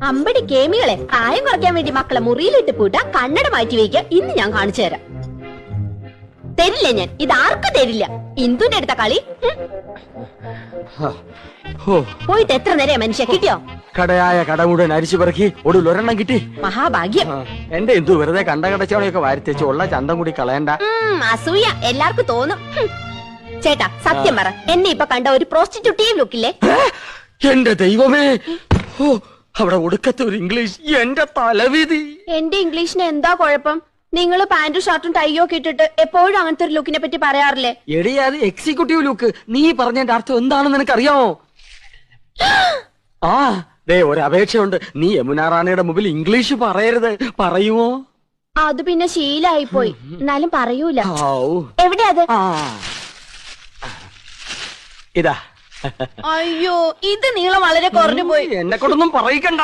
അമ്പടി കേമികളെ പ്രായം കുറയ്ക്കാൻ വേണ്ടി മക്കളെ മുറിയിലിട്ട് പൂട്ട കണ്ണട മാറ്റി വയ്ക്കുക. ഇന്ന് ഞാൻ കാണിച്ചു തരാം. തരില്ല ഞാൻ, ഇതാർക്കും തരില്ല. ഇന്ദുന്റെ അടുത്ത കളി. പോയിട്ട് എത്ര നേരം മനുഷ്യ കിട്ടിയോ? കടയായ കട മുഴുവൻ അരിച്ചു പെറുക്കി ഒടുവിൽ ഒരെണ്ണം കിട്ടി. മഹാഭാഗ്യം. എന്റെ എന്തു വെറുതെ കണ്ട കടച്ചവണയൊക്കെ വാരിത്തേച്ച് ഉള്ള ചന്തം കൂടി കളയണ്ട. അസൂയ എല്ലാവർക്കും തോന്നും. ചേട്ടാ സത്യം പറ, എന്നെ ഇപ്പൊ കണ്ട ഒരു പ്രോസ്റ്റിറ്റ്യൂട്ടീവ് ലുക്കില്ലേ? എന്റെ ദൈവമേ, അവിടെ ഒടുക്കത്തെ ഒരു ഇംഗ്ലീഷ്. എന്റെ തലവിധി. എന്റെ ഇംഗ്ലീഷിന് എന്താ കുഴപ്പം? നിങ്ങള് പാന്റും ഷർട്ടും ടൈയോ ഒക്കെ ഇട്ടിട്ട് എപ്പോഴും അങ്ങനത്തെ ഒരു ലുക്കിനെ പറ്റി പറയാറില്ലേ? എടി അത് എക്സിക്യൂട്ടീവ് ലുക്ക്. നീ പറഞ്ഞതിന്റെ അർത്ഥം എന്താണെന്ന് നിനക്കറിയാമോ? ആ ദേ ഒരു അപേക്ഷയുണ്ട്. നീ യമുന റാണിയുടെ മുമ്പിൽ ഇംഗ്ലീഷ് പറയരുത്. പറയുമോ? അത് പിന്നെ ശീലായി പോയി. എന്നാലും പറയൂല. എവിടെയാ അത്? ഇതാ. അയ്യോ, ഇത് നീളം വളരെ കുറഞ്ഞു പോയി. എന്നെ കൊണ്ടൊന്നും പറയിക്കണ്ട.